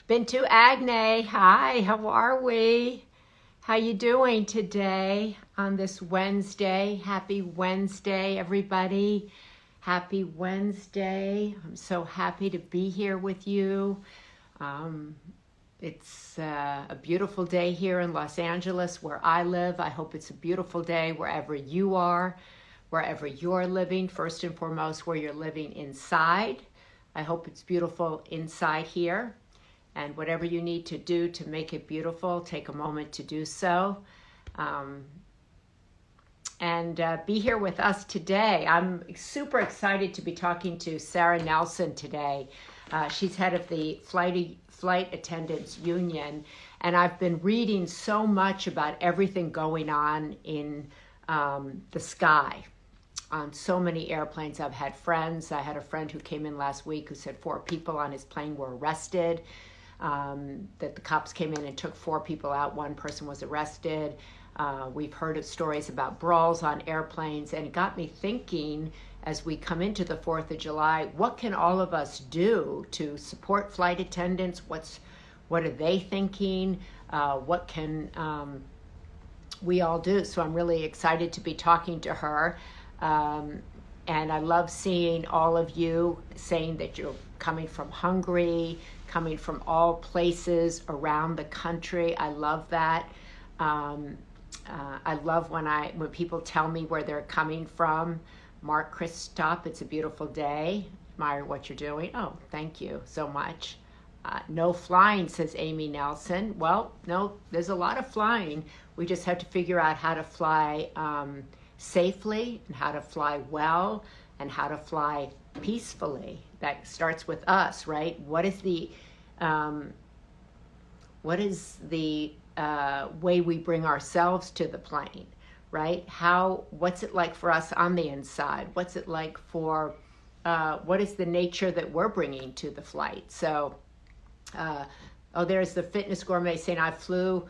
Bintu Agne, hi, how are we? How you doing today on this Wednesday? Happy Wednesday, everybody. Happy Wednesday. I'm so happy to be here with you. Um, it's a beautiful day here in Los Angeles where I live. I hope it's a beautiful day wherever you are, wherever you're living. First and foremost, where you're living inside. I hope it's beautiful inside here. And whatever you need to do to make it beautiful, take a moment to do so. Um, and be here with us today. I'm super excited to be talking to Sarah Nelson today. She's head of the Flight Attendants Union, and I've been reading so much about everything going on in the sky on so many airplanes. I've had friends. I had a friend who came in last week who said 4 people on his plane were arrested. That the cops came in and took 4 people out. 1 person was arrested. We've heard of stories about brawls on airplanes, and it got me thinking as we come into the 4th of July, what can all of us do to support flight attendants? What are they thinking? What can we all do? So I'm really excited to be talking to her. And I love seeing all of you saying that you're coming from Hungary, coming from all places around the country. I love that. I love when people tell me where they're coming from. Mark Christop, it's a beautiful day. Admire what you're doing. Oh, thank you so much. No flying, says Amy Nelson. Well, no, there's a lot of flying. We just have to figure out how to fly safely and how to fly well and how to fly peacefully. That starts with us, right? What is the way we bring ourselves to the plane, right? What's it like for us on the inside? What's it like what is the nature that we're bringing to the flight? So, there's the fitness gourmet saying I flew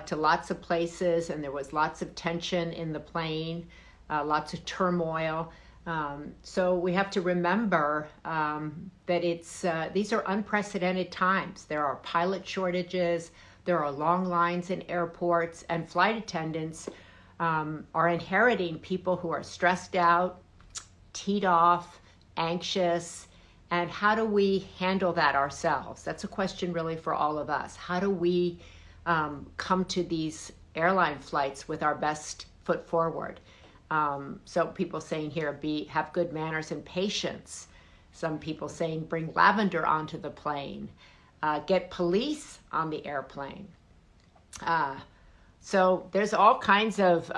to lots of places and there was lots of tension in the plane, lots of turmoil. So we have to remember that these are unprecedented times. There are pilot shortages, there are long lines in airports, and flight attendants are inheriting people who are stressed out, teed off, anxious. And how do we handle that ourselves? That's a question really for all of us. How do we come to these airline flights with our best foot forward? So people saying here, have good manners and patience. Some people saying bring lavender onto the plane. Get police on the airplane. So there's all kinds of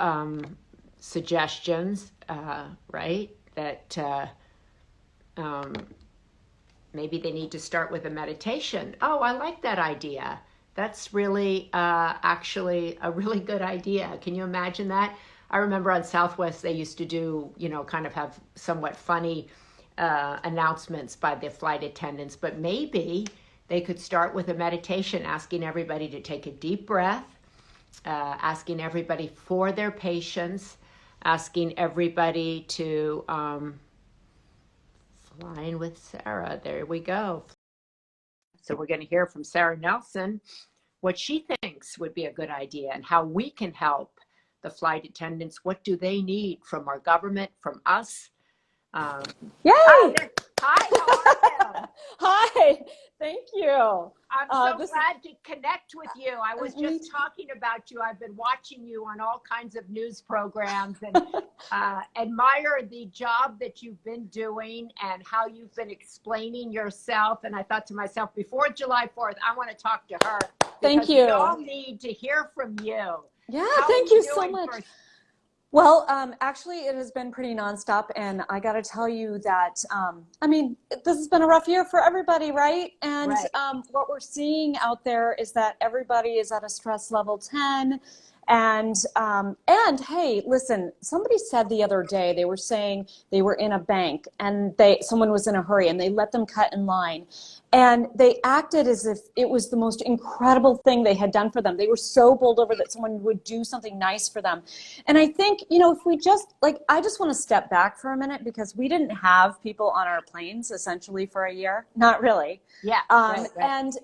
suggestions, right? That maybe they need to start with a meditation. Oh, I like that idea. That's really actually a really good idea. Can you imagine that? I remember on Southwest they used to do, kind of have somewhat funny announcements by the flight attendants, but maybe they could start with a meditation, asking everybody to take a deep breath, asking everybody for their patience, asking everybody to flying with Sarah. There we go. So we're going to hear from Sarah Nelson what she thinks would be a good idea and how we can help the flight attendants. What do they need from our government, from us? Um, Yay! Hi, how are you? Hi, thank you. I'm so glad to connect with you. I was just talking about you. I've been watching you on all kinds of news programs and admire the job that you've been doing and how you've been explaining yourself. And I thought to myself, before July 4th, I want to talk to her. Thank you. We all need to hear from you. Yeah, thank you so much. Well, actually, it has been pretty nonstop, and I got to tell you that, this has been a rough year for everybody, right? And what we're seeing out there is that everybody is at a stress level 10, And hey, listen, somebody said the other day, they were saying they were in a bank and someone was in a hurry and they let them cut in line. And they acted as if it was the most incredible thing they had done for them. They were so bowled over that someone would do something nice for them. And I think, if we just, I just want to step back for a minute, because we didn't have people on our planes essentially for a year. Not really. Yeah. Right.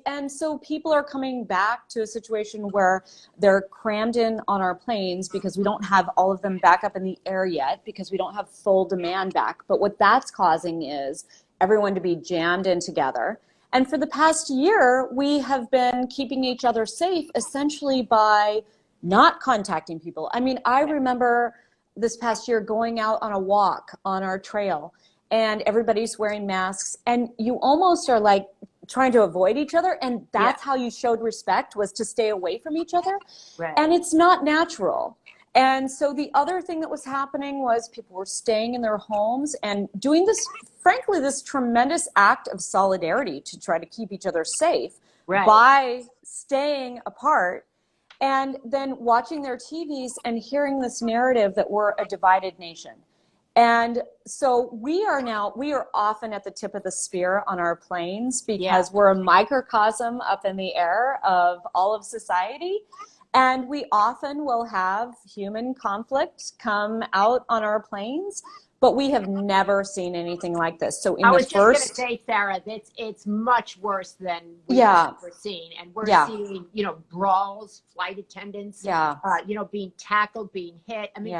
And so people are coming back to a situation where they're crammed in on our planes because we don't have all of them back up in the air yet, because we don't have full demand back. But what that's causing is everyone to be jammed in together. And for the past year, we have been keeping each other safe essentially by not contacting people. I mean, I remember this past year going out on a walk on our trail and everybody's wearing masks and you almost are like trying to avoid each other. And that's how you showed respect, was to stay away from each other. Right. And it's not natural. And so the other thing that was happening was people were staying in their homes and doing this, frankly, this tremendous act of solidarity to try to keep each other safe by staying apart, and then watching their TVs and hearing this narrative that we're a divided nation. And so we are often at the tip of the spear on our planes because we're a microcosm up in the air of all of society. And we often will have human conflict come out on our planes, but we have never seen anything like this. So I was just going to say, Sarah, that it's much worse than we've ever seen. And we're seeing, brawls, flight attendants, being tackled, being hit. I mean,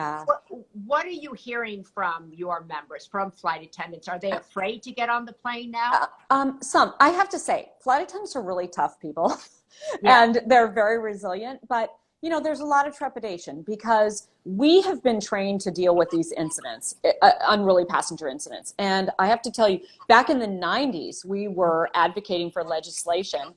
what are you hearing from your members, from flight attendants? Are they afraid to get on the plane now? Some. I have to say, flight attendants are really tough people. And they're very resilient, but there's a lot of trepidation because we have been trained to deal with these incidents, unruly passenger incidents. And I have to tell you, back in the 90s, we were advocating for legislation.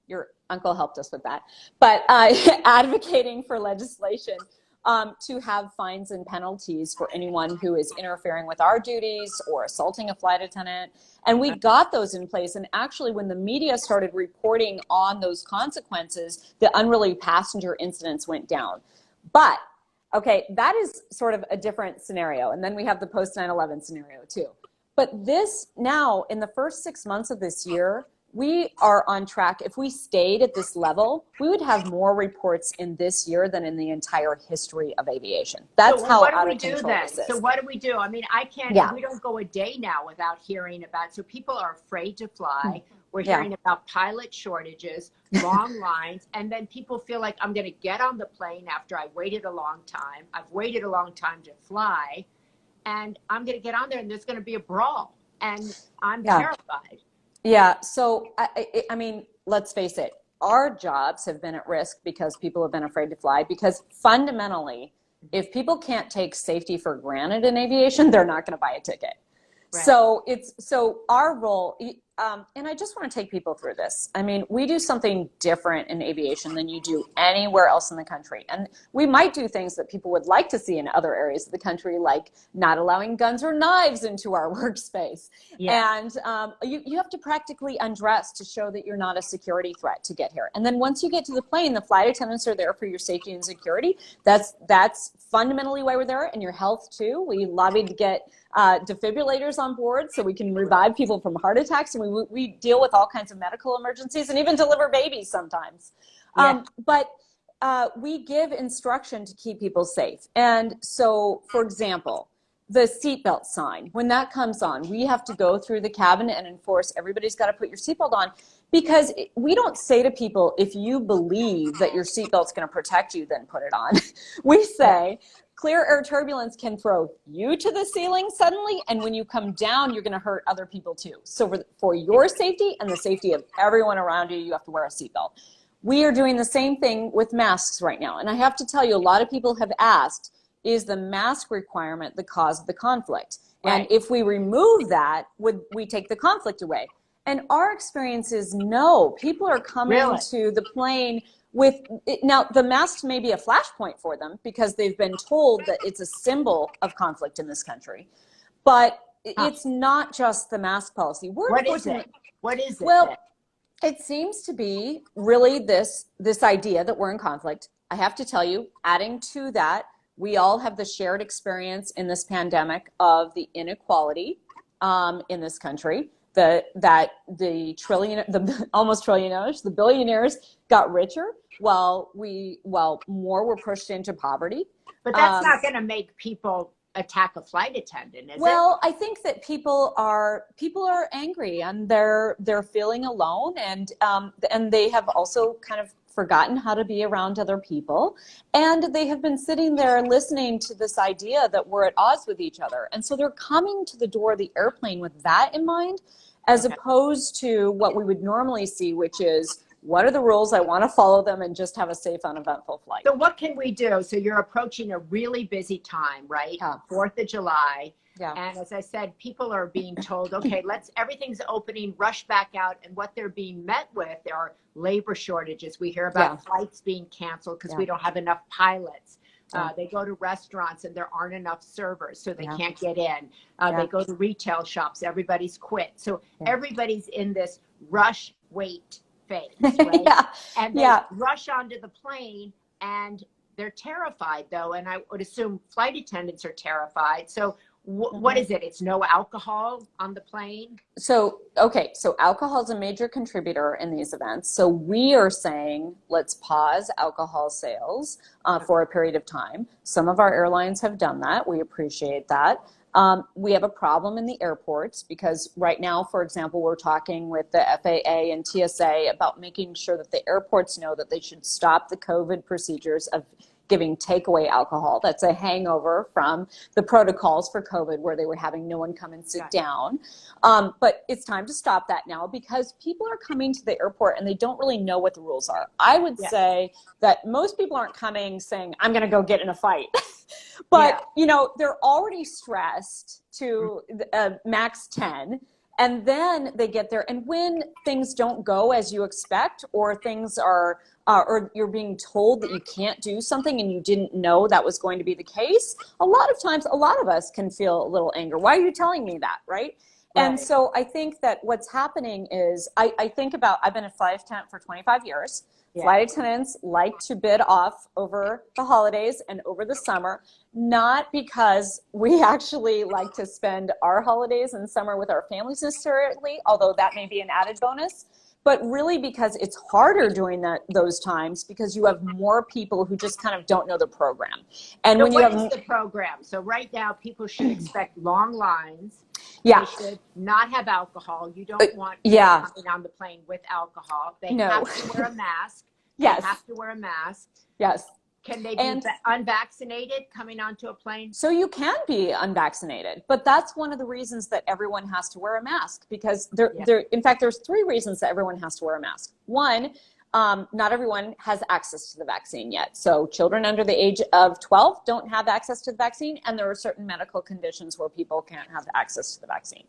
Your uncle helped us with that, but advocating for legislation to have fines and penalties for anyone who is interfering with our duties or assaulting a flight attendant. And we got those in place. And actually, when the media started reporting on those consequences, the unruly passenger incidents went down. But, okay, that is sort of a different scenario. And then we have the post 9/11 scenario too. But this now, in the first 6 months of this year, we are on track. If we stayed at this level, we would have more reports in this year than in the entire history of aviation. That's how out of control this is. So what do we do? I mean, we don't go a day now without hearing about, so people are afraid to fly. We're hearing about pilot shortages, long lines, and then people feel like, I'm going to get on the plane after I waited a long time. I've waited a long time to fly, and I'm going to get on there and there's going to be a brawl, and I'm terrified. Yeah. So, I mean, let's face it, our jobs have been at risk because people have been afraid to fly, because fundamentally, if people can't take safety for granted in aviation, they're not going to buy a ticket. Right. So our role, and I just want to take people through this. I mean, we do something different in aviation than you do anywhere else in the country. And we might do things that people would like to see in other areas of the country, like not allowing guns or knives into our workspace. And you have to practically undress to show that you're not a security threat to get here. And then once you get to the plane, the flight attendants are there for your safety and security. That's fundamentally why we're there, and your health too. We lobbied to get defibrillators on board so we can revive people from heart attacks, and we deal with all kinds of medical emergencies and even deliver babies sometimes. But we give instruction to keep people safe. And so, for example, the seatbelt sign, when that comes on, we have to go through the cabin and enforce everybody's got to put your seatbelt on, because we don't say to people, if you believe that your seatbelt's going to protect you, then put it on. We say, clear air turbulence can throw you to the ceiling suddenly, and when you come down, you're going to hurt other people too. So for your safety and the safety of everyone around you, you have to wear a seatbelt. We are doing the same thing with masks right now. And I have to tell you, a lot of people have asked, is the mask requirement the cause of the conflict? Right. And if we remove that, would we take the conflict away? And our experience is no. People are coming to the plane with, now the masks may be a flashpoint for them because they've been told that it's a symbol of conflict in this country. But it's not just the mask policy. What is it? What is it? Well, it seems to be really this idea that we're in conflict. I have to tell you, adding to that, we all have the shared experience in this pandemic of the inequality in this country. That the almost trillionaires, the billionaires got richer while more were pushed into poverty. But that's not going to make people attack a flight attendant, is it? Well, I think that people are angry, and they're feeling alone, and they have also kind of forgotten how to be around other people, and they have been sitting there listening to this idea that we're at odds with each other, and so they're coming to the door of the airplane with that in mind, as opposed to what we would normally see, which is, what are the rules? I want to follow them and just have a safe, uneventful flight. So what can we do? So you're approaching a really busy time, right? Yeah. 4th of July. Yeah. And as I said, people are being told, okay, everything's opening, rush back out. And what they're being met with, there are labor shortages. We hear about flights being canceled because we don't have enough pilots. They go to restaurants and there aren't enough servers, so they can't get in. They go to retail shops, everybody's quit. So everybody's in this rush, wait phase, right? And they rush onto the plane, and they're terrified though. And I would assume flight attendants are terrified. So what is it? It's no alcohol on the plane? So alcohol is a major contributor in these events. So we are saying, let's pause alcohol sales for a period of time. Some of our airlines have done that. We appreciate that. We have a problem in the airports because right now, for example, we're talking with the FAA and TSA about making sure that the airports know that they should stop the COVID procedures of giving takeaway alcohol. That's a hangover from the protocols for COVID where they were having no one come and sit down. But it's time to stop that now because people are coming to the airport and they don't really know what the rules are. I would say that most people aren't coming saying, I'm going to go get in a fight. But, you know, they're already stressed to max 10. And then they get there, and when things don't go as you expect, or things are, or you're being told that you can't do something and you didn't know that was going to be the case, a lot of times, a lot of us can feel a little anger. Why are you telling me that, right? And so I think that what's happening is, I think about, I've been a flight attendant for 25 years. Flight attendants like to bid off over the holidays and over the summer, not because we actually like to spend our holidays and summer with our families necessarily, although that may be an added bonus, but really because it's harder during those times because you have more people who just kind of don't know the program. And so when you have the program? So right now people should expect long lines. They should not have alcohol. You don't want people coming on the plane with alcohol. They have to wear a mask. They have to wear a mask. Can they be unvaccinated coming onto a plane? So you can be unvaccinated, but that's one of the reasons that everyone has to wear a mask because in fact, there's 3 reasons that everyone has to wear a mask. One, not everyone has access to the vaccine yet. So children under the age of 12 don't have access to the vaccine, and there are certain medical conditions where people can't have access to the vaccine.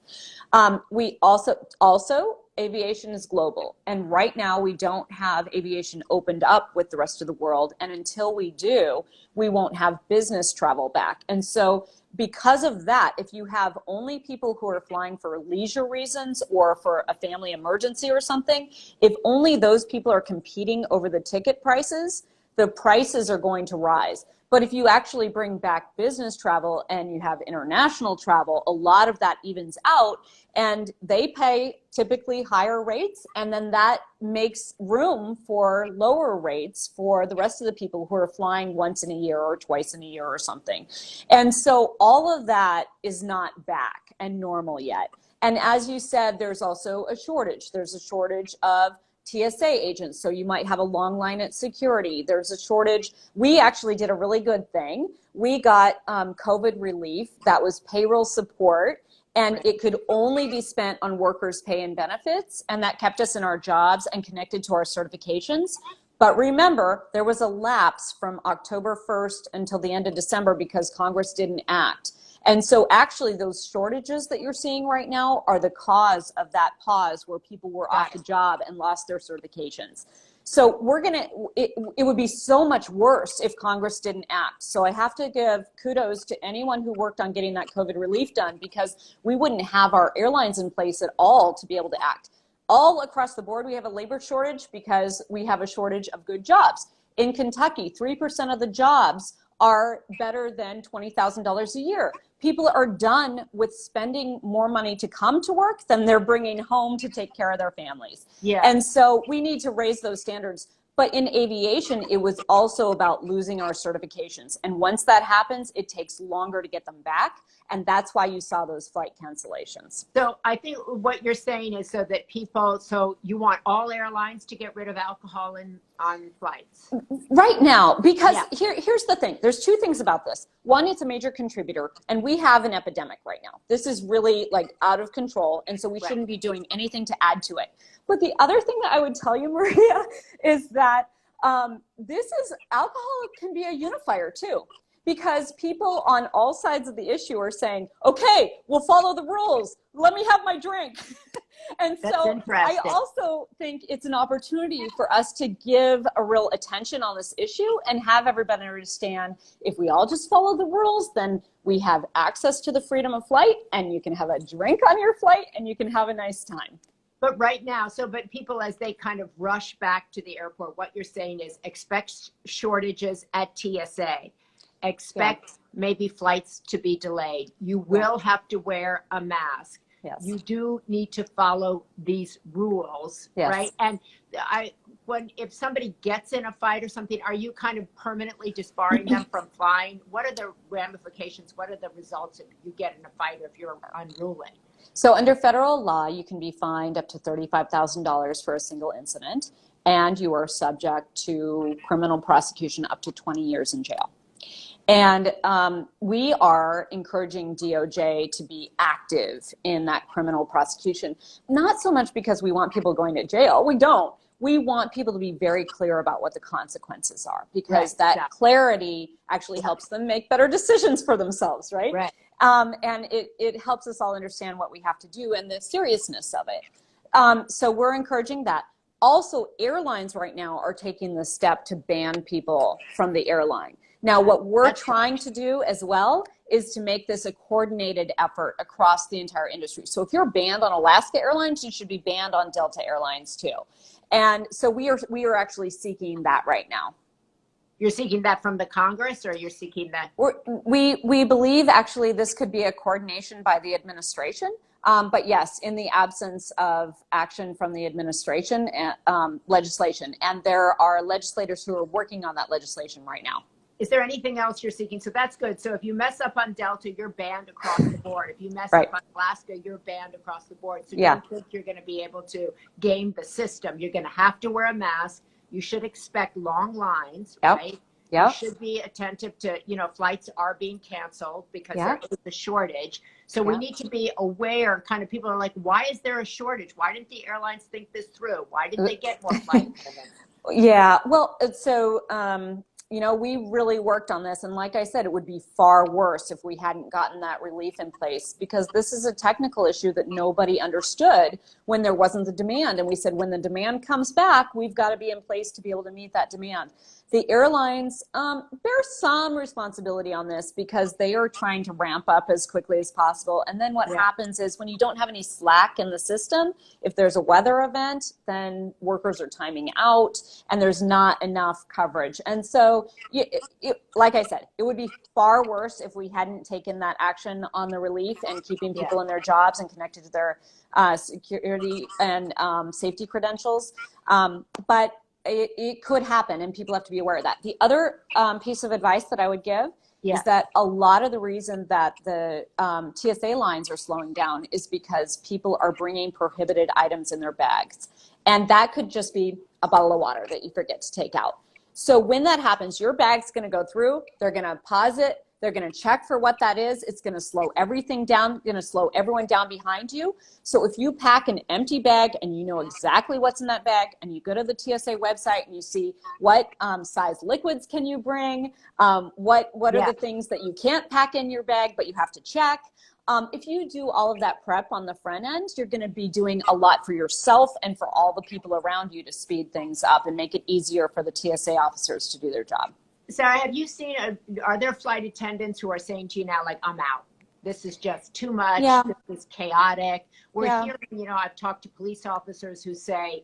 We also aviation is global, and right now we don't have aviation opened up with the rest of the world, and until we do, we won't have business travel back. And so because of that, if you have only people who are flying for leisure reasons or for a family emergency or something, if only those people are competing over the ticket prices, the prices are going to rise. But if you actually bring back business travel and you have international travel, a lot of that evens out, and they pay typically higher rates, and then that makes room for lower rates for the rest of the people who are flying once in a year or twice in a year or something. And so all of that is not back and normal yet. And as you said, there's also a shortage. There's a shortage of TSA agents, so you might have a long line at security. There's a shortage. We actually did a really good thing. We got COVID relief that was payroll support, and it could only be spent on workers' pay and benefits, and that kept us in our jobs and connected to our certifications. But remember, there was a lapse from October 1st until the end of December because Congress didn't act. And so actually those shortages that you're seeing right now are the cause of that pause where people were off the job and lost their certifications. So it would be so much worse if Congress didn't act. So I have to give kudos to anyone who worked on getting that COVID relief done because we wouldn't have our airlines in place at all to be able to act. All across the board, we have a labor shortage because we have a shortage of good jobs. In Kentucky, 3% of the jobs are better than $20,000 a year. People are done with spending more money to come to work than they're bringing home to take care of their families. Yeah. And so we need to raise those standards. But in aviation, it was also about losing our certifications. And once that happens, it takes longer to get them back. And that's why you saw those flight cancellations. So I think what you're saying is so that people, so you want all airlines to get rid of alcohol on flights? Right now, because here's the thing. There's two things about this. One, it's a major contributor, and we have an epidemic right now. This is really like out of control, and so we shouldn't be doing anything to add to it. But the other thing that I would tell you, Maria, is that alcohol can be a unifier too. Because people on all sides of the issue are saying, okay, we'll follow the rules. Let me have my drink. And so I also think it's an opportunity for us to give a real attention on this issue and have everybody understand if we all just follow the rules, then we have access to the freedom of flight, and you can have a drink on your flight and you can have a nice time. But right now, but people, as they kind of rush back to the airport, what you're saying is expect shortages at TSA. Expect maybe flights to be delayed. You will have to wear a mask. Yes. You do need to follow these rules, right? And if somebody gets in a fight or something, are you kind of permanently disbarring them from flying? What are the ramifications? What are the results if you get in a fight or if you're unruly? So under federal law, you can be fined up to $35,000 for a single incident, and you are subject to criminal prosecution up to 20 years in jail. And we are encouraging DOJ to be active in that criminal prosecution, not so much because we want people going to jail. We don't. We want people to be very clear about what the consequences are, because that clarity actually helps them make better decisions for themselves, right? And it helps us all understand what we have to do and the seriousness of it. So we're encouraging that. Also, airlines right now are taking the step to ban people from the airline. Now, what we're trying to do as well is to make this a coordinated effort across the entire industry. So if you're banned on Alaska Airlines, you should be banned on Delta Airlines too. And so we are actually seeking that right now. You're seeking that from the Congress, or you're seeking that? We believe actually this could be a coordination by the administration. But yes, in the absence of action from the administration, legislation. And there are legislators who are working on that legislation right now. Is there anything else you're seeking? So that's good. So if you mess up on Delta, you're banned across the board. If you mess up on Alaska, you're banned across the board. So you don't think you're going to be able to game the system. You're going to have to wear a mask. You should expect long lines, right? You should be attentive to, flights are being canceled because there is a shortage. So we need to be aware, kind of people are like, why is there a shortage? Why didn't the airlines think this through? Why didn't they get more flights? Well, so, we really worked on this. And like I said, it would be far worse if we hadn't gotten that relief in place, because this is a technical issue that nobody understood when there wasn't the demand. And we said, when the demand comes back, we've got to be in place to be able to meet that demand. The airlines bear some responsibility on this because they are trying to ramp up as quickly as possible. And then what happens is when you don't have any slack in the system, if there's a weather event, then workers are timing out and there's not enough coverage. And so, like I said, it would be far worse if we hadn't taken that action on the relief and keeping people in their jobs and connected to their security and safety credentials. But it could happen, and people have to be aware of that. The other piece of advice that I would give is that a lot of the reason that the TSA lines are slowing down is because people are bringing prohibited items in their bags. And that could just be a bottle of water that you forget to take out. So when that happens, your bag's going to go through, they're going to pause it, they're going to check for what that is. It's going to slow everything down, going to slow everyone down behind you. So if you pack an empty bag and you know exactly what's in that bag, and you go to the TSA website and you see what size liquids can you bring, what are the things that you can't pack in your bag but you have to check. If you do all of that prep on the front end, you're going to be doing a lot for yourself and for all the people around you to speed things up and make it easier for the TSA officers to do their job. Sarah, have you seen, are there flight attendants who are saying to you now, like, I'm out? This is just too much. This is chaotic. We're hearing, I've talked to police officers who say,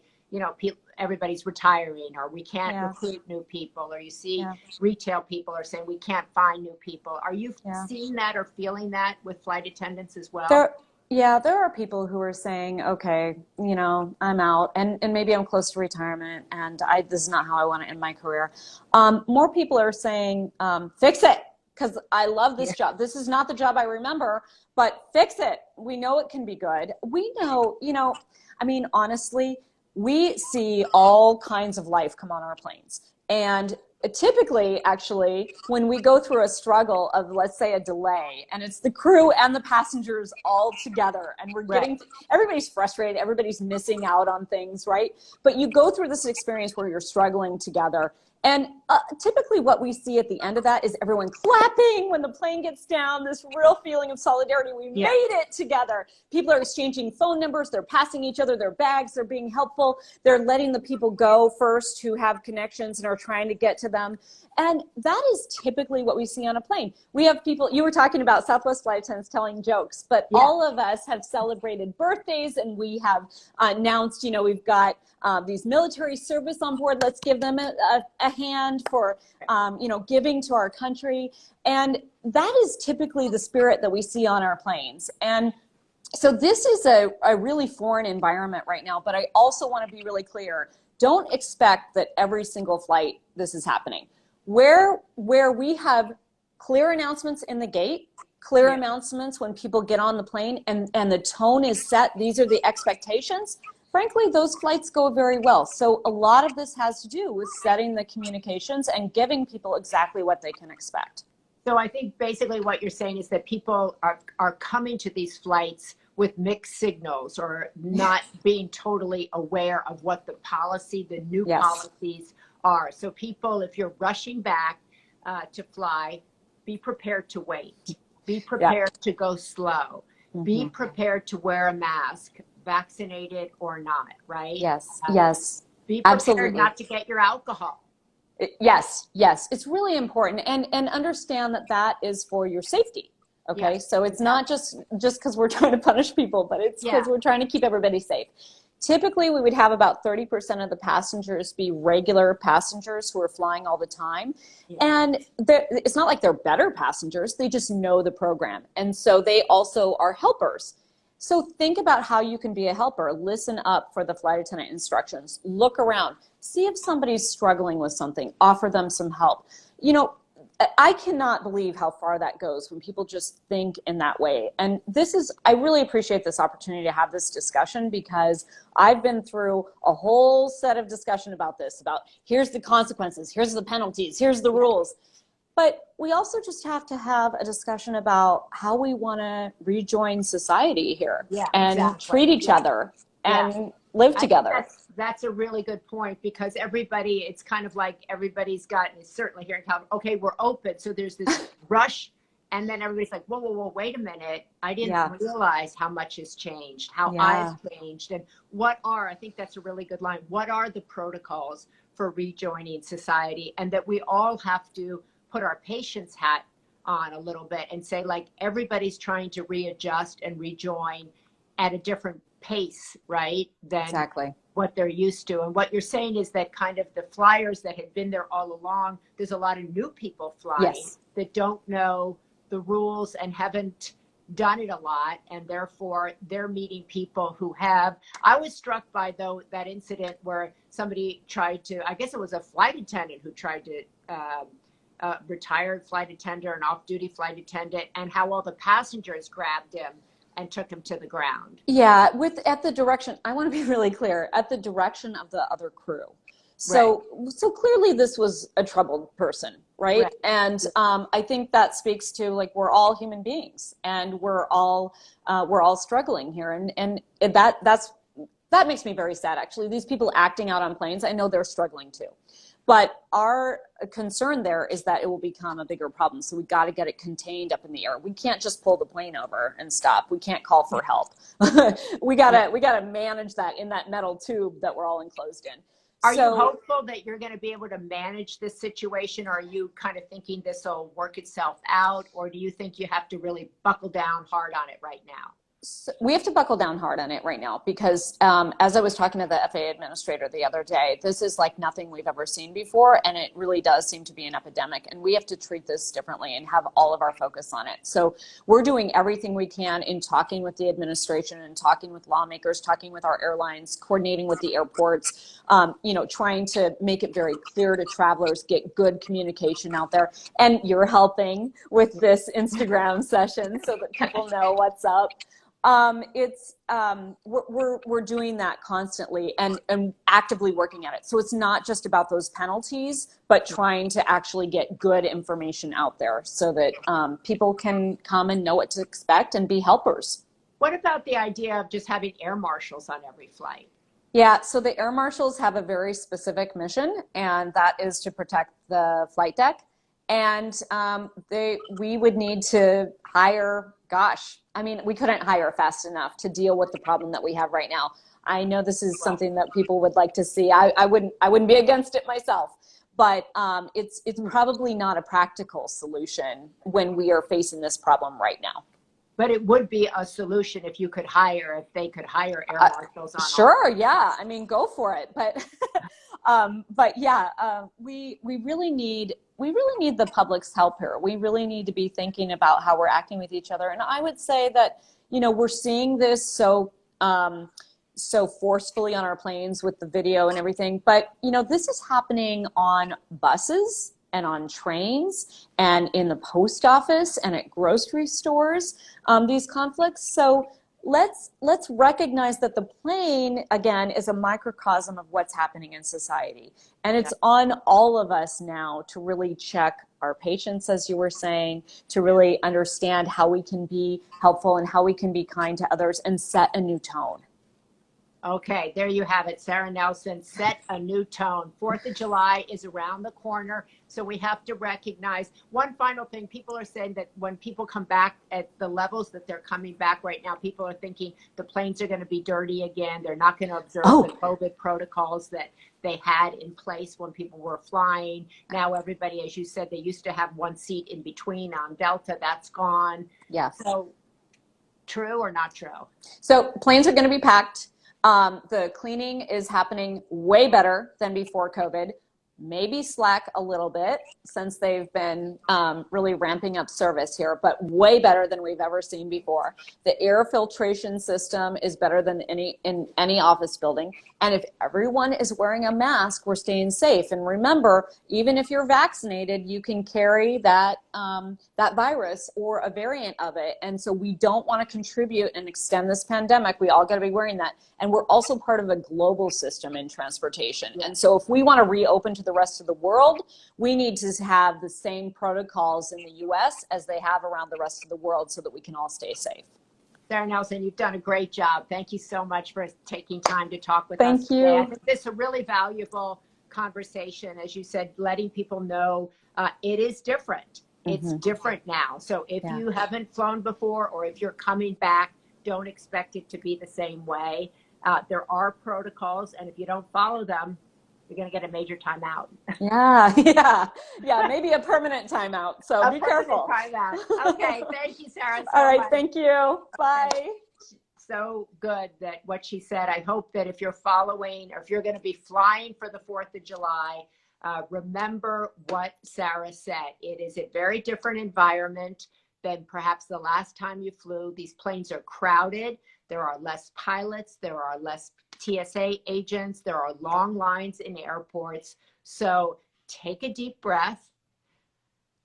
everybody's retiring, or we can't Yes. recruit new people, or you see Yeah. retail people are saying we can't find new people. Are you Yeah. seeing that or feeling that with flight attendants as well? There are people who are saying, okay, I'm out, and maybe I'm close to retirement, and this is not how I want to end my career. More people are saying, fix it, because I love this job. This is not the job I remember, but fix it. We know it can be good. We know, honestly, we see all kinds of life come on our planes. And typically, actually, when we go through a struggle of, let's say, a delay, and it's the crew and the passengers all together, and we're everybody's frustrated, everybody's missing out on things, right? But you go through this experience where you're struggling together. And typically what we see at the end of that is everyone clapping when the plane gets down, this real feeling of solidarity. We made it together. People are exchanging phone numbers. They're passing each other their bags. They're being helpful. They're letting the people go first who have connections and are trying to get to them. And that is typically what we see on a plane. We have people, you were talking about Southwest flight attendants telling jokes, but all of us have celebrated birthdays, and we have announced, we've got these military service on board. Let's give them a hand for, giving to our country. And that is typically the spirit that we see on our planes. And so this is a really foreign environment right now, but I also want to be really clear. Don't expect that every single flight this is happening. Where we have clear announcements in the gate, clear announcements when people get on the plane, and the tone is set, these are the expectations, frankly, those flights go very well. So a lot of this has to do with setting the communications and giving people exactly what they can expect. So I think basically what you're saying is that people are coming to these flights with mixed signals, or not being totally aware of what the new policies are. So people, if you're rushing back to fly, be prepared to wait. Be prepared to go slow. Be prepared to wear a mask, vaccinated or not, right? Yes. Be prepared Absolutely. not to get your alcohol. Yes. It's really important. And understand that is for your safety. Okay. So it's not just because we're trying to punish people, but it's because we're trying to keep everybody safe. Typically, we would have about 30% of the passengers be regular passengers who are flying all the time. And it's not like they're better passengers. They just know the program. And so they also are helpers. So think about how you can be a helper. Listen up for the flight attendant instructions. Look around. See if somebody's struggling with something. Offer them some help. I cannot believe how far that goes when people just think in that way. And I really appreciate this opportunity to have this discussion, because I've been through a whole set of discussion about this, about here's the consequences, here's the penalties, here's the rules. But we also just have to have a discussion about how we want to rejoin society here and treat each other and live together. That's a really good point, because it's kind of like everybody's gotten, certainly here in California, okay, we're open. So there's this rush, and then everybody's like, whoa, wait a minute. I didn't realize how much has changed, how I've changed. And I think that's a really good line. What are the protocols for rejoining society? And that we all have to put our patience hat on a little bit and say, like, everybody's trying to readjust and rejoin at a different pace, right? Than what they're used to. And what you're saying is that kind of the flyers that had been there all along, there's a lot of new people flying that don't know the rules and haven't done it a lot, and therefore they're meeting people who have. I was struck by that incident where somebody tried to, I guess it was a flight attendant who tried to retired flight attendant, an off-duty flight attendant, and how all the passengers grabbed him and took him to the ground. At the direction, I want to be really clear, at the direction of the other crew. So clearly this was a troubled person, right? And I think that speaks to, like, we're all human beings, and we're all struggling here, and that makes me very sad, actually. These people acting out on planes, I know they're struggling too. But our concern there is that it will become a bigger problem. So we got to get it contained up in the air. We can't just pull the plane over and stop. We can't call for help. we gotta manage that in that metal tube that we're all enclosed in. Are you hopeful that you're going to be able to manage this situation? Or are you kind of thinking this will work itself out? Or do you think you have to really buckle down hard on it right now? we have to buckle down hard on it right now because as I was talking to the FAA administrator the other day, this is like nothing we've ever seen before, and it really does seem to be an epidemic, and we have to treat this differently and have all of our focus on it. So we're doing everything we can in talking with the administration and talking with lawmakers, talking with our airlines, coordinating with the airports, trying to make it very clear to travelers, get good communication out there. And you're helping with this Instagram session so that people know what's up. We're doing that constantly and actively working at it. So it's not just about those penalties, but trying to actually get good information out there so that people can come and know what to expect and be helpers. What about the idea of just having air marshals on every flight? Yeah, so the air marshals have a very specific mission, and that is to protect the flight deck. And we would need to hire, we couldn't hire fast enough to deal with the problem that we have right now. I know this is something that people would like to see. I wouldn't be against it myself, but it's probably not a practical solution when we are facing this problem right now. But it would be a solution if they could hire air marshals on. Sure, yeah. I mean, go for it. But we really need the public's help here. We really need to be thinking about how we're acting with each other. And I would say that, we're seeing this so forcefully on our planes with the video and everything. But, this is happening on buses and on trains and in the post office and at grocery stores, these conflicts. So let's recognize that the plane, again, is a microcosm of what's happening in society. And it's on all of us now to really check our patients, as you were saying, to really understand how we can be helpful and how we can be kind to others and set a new tone. Okay, there you have it. Sarah Nelson, set a new tone. 4th of July is around the corner, so we have to recognize. One final thing, people are saying that when people come back at the levels that they're coming back right now, people are thinking the planes are going to be dirty again. They're not going to observe the COVID protocols that they had in place when people were flying. Now everybody, as you said, they used to have one seat in between on Delta. That's gone. Yes. So true or not true? So planes are going to be packed. The cleaning is happening way better than before COVID, maybe slack a little bit since they've been really ramping up service here, but way better than we've ever seen before. The air filtration system is better than in any office building. And if everyone is wearing a mask, we're staying safe. And remember, even if you're vaccinated, you can carry that virus or a variant of it. And so we don't want to contribute and extend this pandemic. We all got to be wearing that. And we're also part of a global system in transportation. And so if we want to reopen to the rest of the world, we need to have the same protocols in the US as they have around the rest of the world so that we can all stay safe. Sarah Nelson, you've done a great job. Thank you so much for taking time to talk with us. Thank you. Today. I think this is a really valuable conversation. As you said, letting people know it is different. It's different now. So if you haven't flown before or if you're coming back, don't expect it to be the same way. There are protocols, and if you don't follow them, you're going to get a major timeout. Maybe a permanent timeout. So be careful. Timeout. Okay, thank you, Sarah. All right, thank you. Bye. So good that what she said. I hope that if you're following or if you're going to be flying for the 4th of July, remember what Sarah said. It is a very different environment than perhaps the last time you flew. These planes are crowded. There are less pilots. There are less TSA agents. There are long lines in airports. So take a deep breath.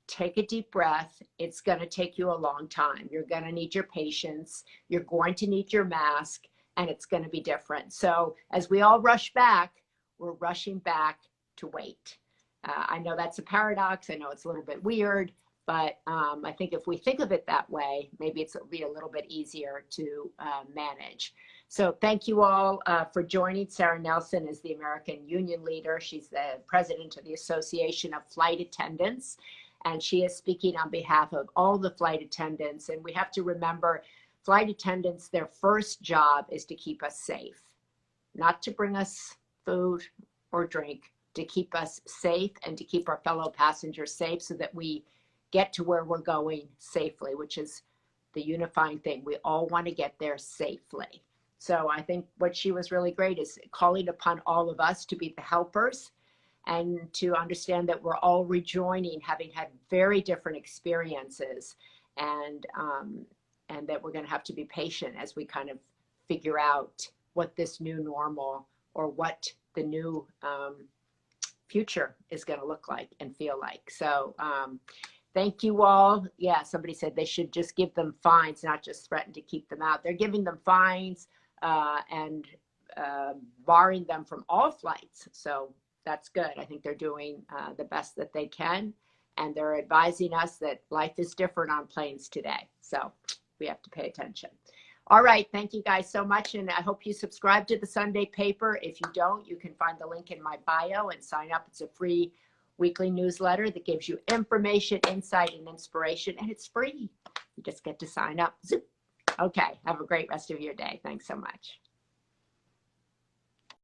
Take a deep breath. It's going to take you a long time. You're going to need your patience. You're going to need your mask, and it's going to be different. So as we all rush back, we're rushing back to wait. I know that's a paradox. I know it's a little bit weird, but I think if we think of it that way, maybe it'll be a little bit easier to manage. So thank you all for joining. Sarah Nelson is the American Union leader. She's the president of the Association of Flight Attendants, and she is speaking on behalf of all the flight attendants. And we have to remember, flight attendants, their first job is to keep us safe, not to bring us food or drink, to keep us safe and to keep our fellow passengers safe so that we get to where we're going safely, which is the unifying thing. We all want to get there safely. So I think what she was really great is calling upon all of us to be the helpers and to understand that we're all rejoining, having had very different experiences, and that we're going to have to be patient as we kind of figure out what this new normal, or what the new future is going to look like and feel like. So thank you all. Yeah, somebody said they should just give them fines, not just threaten to keep them out. They're giving them fines and barring them from all flights. So that's good. I think they're doing the best that they can. And they're advising us that life is different on planes today. So we have to pay attention. All right. Thank you guys so much. And I hope you subscribe to the Sunday paper. If you don't, you can find the link in my bio and sign up. It's a free weekly newsletter that gives you information, insight, and inspiration. And it's free. You just get to sign up. Zoop. Okay. Have a great rest of your day. Thanks so much.